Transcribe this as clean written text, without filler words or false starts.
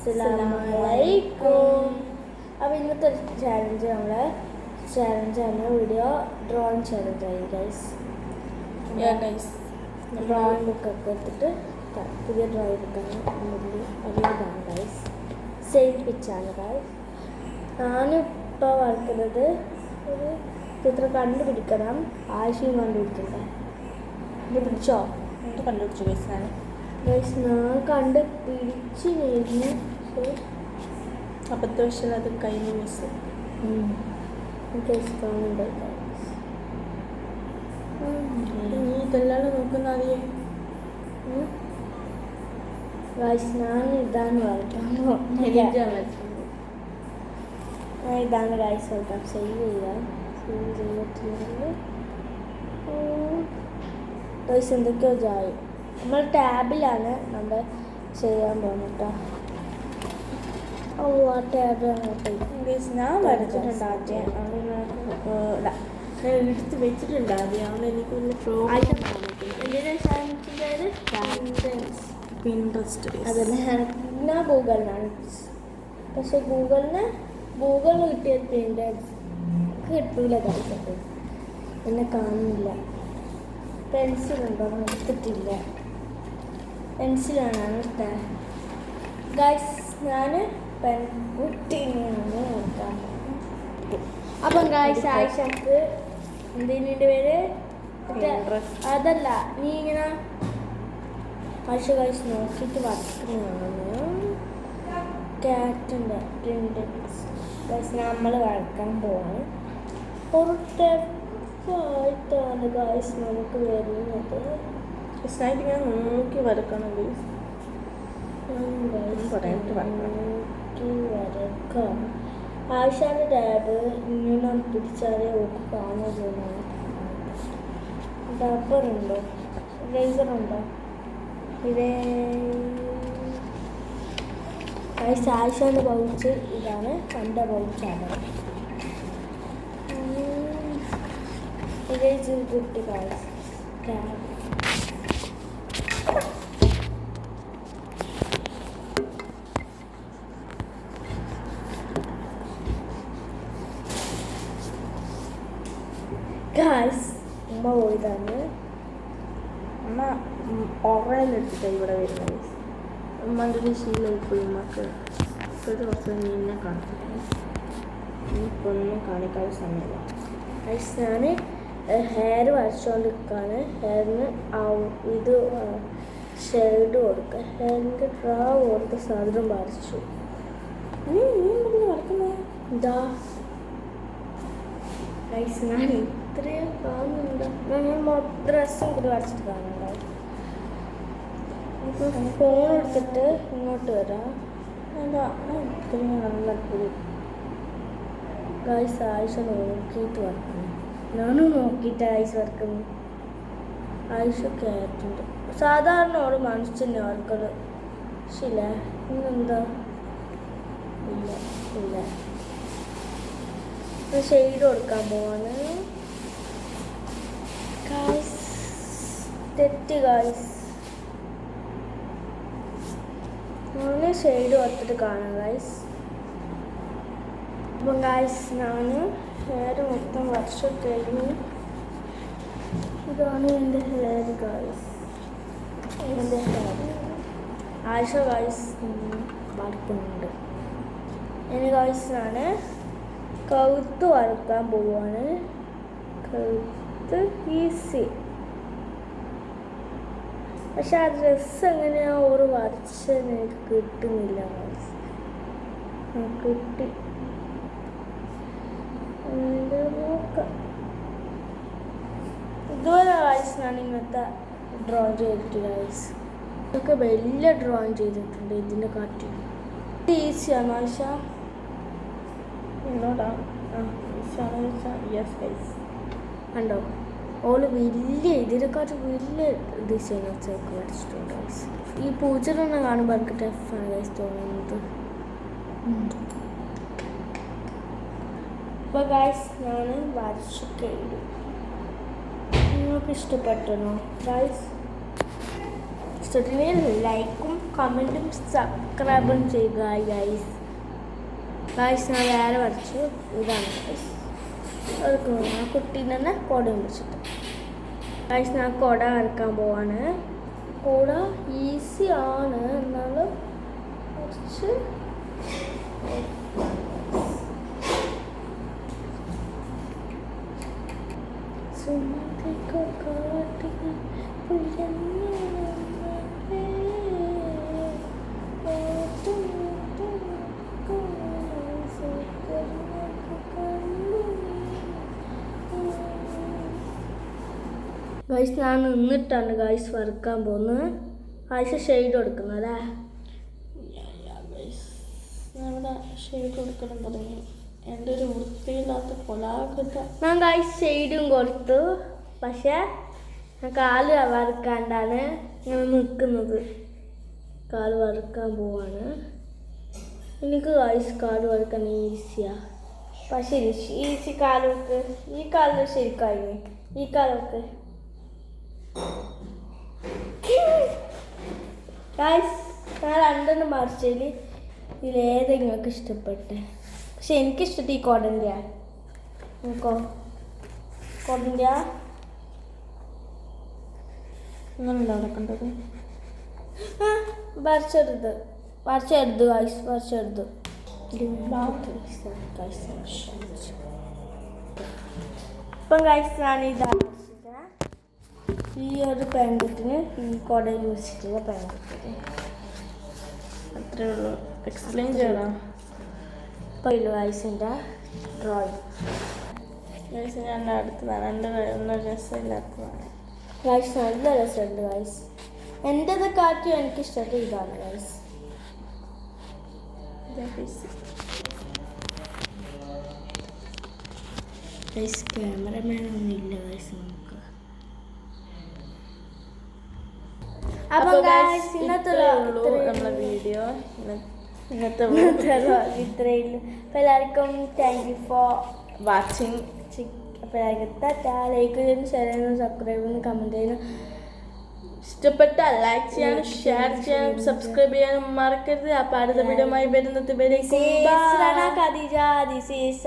അസ്സലാമലൈക്കും. അപ്പോൾ ഇന്നത്തെ ചാലഞ്ചാണ് വീഡിയോ ഡ്രോയിങ് ചാലഞ്ചായി ഗൈസ്. ഡ്രോയിങ് ബുക്കൊക്കെ എടുത്തിട്ട് പുതിയ ഡ്രോയിങ് ബുക്കാണ് അതിലാണ് ഗൈസ്. Same പിച്ചാണ് guys. ഞാനിപ്പോൾ വരക്കുന്നത് ഒരു ചിത്രം കണ്ടുപിടിക്കണം. ആശയം കണ്ടുപിടിക്കണ്ട. ഇത് പിടിച്ചോ? കണ്ടുപിടിച്ചു ഗൈസാണ് ഗൈസ്. ഞാൻ കണ്ടുപിടിച്ച് കഴിഞ്ഞു. അബദ്ധവശാൽ അത് കഴിഞ്ഞ മിസ് ഗൈസ് കാണുന്നുണ്ട്. നീ ഇതെല്ലാം നോക്കുന്ന അറിയേ ഗൈസ്. ഞാൻ ഇതാണ് വരയ്ക്കാൻ ഇതാണ് ഗൈസ് വരയ്ക്കാം. സേവ് ചെയ്യാം. സേവ് ചെയ്തിട്ടുണ്ടെങ്കിൽ ഗൈസ് എന്തൊക്കെയോ ജായി. നമ്മൾ ടാബിലാണ് നമ്മൾ ചെയ്യാൻ പോകുന്നത് കേട്ടോ. ആ ടാബിലാണ് ഗൈസ്. ഞാൻ വരച്ചിട്ടുണ്ട് ആദ്യം. ഞാൻ എടുത്ത് വെച്ചിട്ടുണ്ട് ആദ്യം. അവിടെ എനിക്ക് വലിയ പ്രോബ്ലം പിൻട്രസ്റ്റ്. അതല്ല, ഞാൻ ഗൂഗിളിനാണ്. പക്ഷെ ഗൂഗിളിന് കിട്ടിയ പിൻട്രസ്റ്റ് കിട്ടൂല ഗൈസ്. എന്നെ കാണുന്നില്ല. പെൻസിലുണ്ടോ? എടുത്തിട്ടില്ല. പെൻസിലാണ് എടുത്തത് ഗൈസ്. ഞാൻ പെൺകുട്ടിയാണ് നോക്കാൻ. അപ്പം ഗൈസ് ആയിഷക്ക് എന്തിൻ്റെ പേര് അതല്ല, നീ ഇങ്ങനെ ആയിഷ ഗൈസ് നോക്കിയിട്ട് വരക്കുന്നതാണ്. ക്യാറ്റിൻ്റെ പ്രിൻ്റ് ഗൈസ് നമ്മൾ വരക്കാൻ പോവാണ്. ഒരു ായിട്ടാണ് ഗൈസ് നമുക്ക് വരുന്നത്. ഞാൻ നോക്കി വരക്കണം ഗൈസ്. വരക്കാം. ആയിഷാൻ്റെ ടാബ് ഇങ്ങനെ പിടിച്ചാലേ ഓക്ക് കാണുള്ളൂ. ഡബറുണ്ടോ? റേസറുണ്ടോ? ഇതേ ഗൈസ്. ആയിഷാൻ്റെ പൗച്ച് ഇതാണ്. എൻ്റെ പൗച്ചാണ്. ഇതേ കുട്ടി ഗൈസ്. Tab guys. ഉമ്മ പോയതാണ്. അമ്മ ഓറയിലെടുത്തിട്ട് ഇവിടെ വരുന്ന ഗൈസ്. ഉമ്മൻ്റെ ഒരു ശീലം ഇപ്പോൾ ഉമ്മക്ക് ഇപ്പോഴത്തെ കുറച്ച് മീനിനെ കാണിച്ചിട്ട് ഇനിയിപ്പോൾ ഒന്നും കാണിക്കാൻ സമയമില്ല ഗൈസ്. ഞാൻ ഹെയർ വരച്ചുകൊണ്ടിരിക്കുകയാണ്. ഹെയറിന് ഇത് ഷെയ്ഡ് കൊടുക്കുക. ഹെയറിൻ്റെ ഡ്രാ കൊടുത്ത സാധനം വരച്ചു. എന്താ ഗൈസ്? ഞാൻ ഇത്രയും കാണുന്നുണ്ട്. ഞാൻ ഡ്രസ്സും കൂടി വരച്ചിട്ട് കാണുന്നുണ്ടാവും. ഫോൺ എടുത്തിട്ട് ഇങ്ങോട്ട് വരാം. നല്ല ഗൈസ്. ആയിഷ നോക്കിയിട്ട് വരക്കുന്നു. ഞാനും നോക്കിയിട്ട് ആയിഷ വരക്കുന്നു. ആയിഷ കയറ്റുണ്ട്. സാധാരണ ഓട് മനുഷ്യനെ വരക്കത്. ശരില്ല. ഇന്നെന്താ? ഇല്ല. ഷെയ്ഡ് കൊടുക്കാൻ പോവാണ് ഗൈസ്. തെറ്റ് ഗൈസ്. ഞാൻ ഷെയ്ഡ് കൊടുത്തിട്ട് കാണാം ഗൈസ്. അപ്പം ഗൈസ് ഞാൻ ഹെയർ മൊത്തം വർഷം കഴിഞ്ഞു. ഇതാണ് എൻ്റെ ഹെയർ ഗൈസ്. എൻ്റെ ഹെയർ ആയിഷ ഗൈസ് വരക്കുന്നുണ്ട്. ഇനി ഗൈസ് ഞാൻ കഴുത്ത് വരക്കാൻ പോവാണ്. കഴുത്ത് ഈസി. പക്ഷെ ആ ഡ്രസ്സ് എങ്ങനെയാ ഒരു വരച്ചെന്ന് എനിക്ക് കിട്ടുന്നില്ല ഗൈസ്. കിട്ടി. ഇതുപോലെ ഗൈസ് ഞാൻ ഇങ്ങനത്തെ ഡ്രോയിങ് ചെയ്തിട്ട് ഗൈസ്. ഇതൊക്കെ വലിയ ഡ്രോയിങ് ചെയ്തിട്ടുണ്ട്. ഇതിനെ കാട്ടി ഈസിയാണ് ആയിഷ. എന്നോടാ യെസ് ഗൈസ്. കണ്ടോ? ഓള് വലിയ ഇതിനെക്കാട്ടും വലിയ ഡിസൈനൊക്കെ വരച്ചിട്ടുണ്ട് ഗൈസ്. ഈ പൂച്ചറൊന്നും കാണുമ്പോൾ എനിക്ക് ടഫാണ് ഗൈസ് തോന്നുന്നത്. അപ്പോൾ ഗൈസ് ഞാൻ വരച്ചു കഴിഞ്ഞു. നിങ്ങൾക്ക് ഇഷ്ടപ്പെട്ടോ ഗൈസ്? ഇഷ്ടത്തിന് ലൈക്കും കമൻറ്റും സബ്സ്ക്രൈബും ചെയ്യുക ഗൈസ്. ഗൈസ് ഞാൻ വേറെ വരച്ചു. ഇതാണ് ഗൈസ്. ആ കുട്ടീനെ തന്നെ കുടയും പിടിച്ചിട്ട് ഗൈസ് ഞാൻ കുട വരക്കാൻ പോവാണ്. കുട ഈസി ആണ്, എന്നാലും കുറച്ച് ഗൈസ് ഞാൻ നിന്നിട്ടാണ് ഗൈസ് വരക്കാൻ പോകുന്നത്. ഗൈസ് ഷെയ്ഡ് കൊടുക്കുന്നത് അല്ലേ? നമ്മുടെ ഷെയ്ഡ് കൊടുക്കണം തുടങ്ങി. എൻ്റെ ഒരു വൃത്തിയില്ലാത്ത കൊലാകൃത. ഞാൻ ഗൈസ് ഷെയ്ഡും കൊടുത്തു. പക്ഷേ ഞാൻ കാല് വരക്കാണ്ടാണ് ഇങ്ങനെ നിൽക്കുന്നത്. കാല് വരക്കാൻ പോവാണ്. എനിക്ക് ഗൈസ് കാല് വരക്കാൻ ഈസിയാ. പക്ഷേ ഈസി കാലൊക്കെ ഈ കാലിൽ ശരിക്കായി. ഈ കാലൊക്കെ ഗൈസ് ഞാൻ രണ്ടെണ്ണം മറിച്ചതിൽ ഇതിലേത് നിങ്ങൾക്ക് ഇഷ്ടപ്പെട്ടെ? പക്ഷെ എനിക്കിഷ്ടപ്പെട്ട ഈ കോടൻ്റെ നോക്കോ. കോടൻ്റെ ഇങ്ങനെയല്ല നടക്കേണ്ടത്. വരച്ചെടുത്ത് ഗൈസ് വരച്ചെടുത്ത്. ഇപ്പം ഗൈസ് ഞാൻ ഇതാണ് ഈ ഒരു പെൺകുട്ടിന് ഈ കോടയിൽ വെച്ചിട്ടുള്ള പെൺകുട്ടി. അത്രേ ഉള്ളൂ. എക്സ്പ്ലെയിൻ ചെയ്യണം. ഇപ്പോൾ ഗൈസിൻ്റെ ഡ്രോയിങ്. ഗൈസ് ഞാൻ അടുത്തതാണ്. എൻ്റെ ഒന്നും രസമില്ലാത്തതാണ്. ഗൈസ് നല്ല രസമുണ്ട് ഗൈസ്. എൻ്റെത് കാറ്റും എനിക്കിഷ്ടപ്പെട്ട ഇതാണ് ഗൈസ്. ഗൈസ് ക്യാമറമാനൊന്നും ഇല്ല ഗൈസ് നമുക്ക്. അപ്പം ഗൈസ് ഇന്നത്തെ നമ്മളെ വീഡിയോ ഇന്നത്തെ ഇത്രയേ ഉള്ളൂ. അപ്പോൾ എല്ലാവർക്കും താങ്ക് യു ഫോർ വാച്ചിങ്. അപ്പോൾ എല്ലാവർക്കും ലൈക്ക് ചെയ്യാനും ഷെയർ ചെയ്യാനും സബ്സ്ക്രൈബ് ചെയ്യാനും കമൻറ്റ് ചെയ്യാനും ഇഷ്ടപ്പെട്ടാൽ ലൈക്ക് ചെയ്യാനും ഷെയർ ചെയ്യാനും സബ്സ്ക്രൈബ് ചെയ്യാനും മറക്കരുത്. അപ്പോൾ അടുത്ത വീഡിയോ വരുന്നത് വരെ ഖദീജ. This is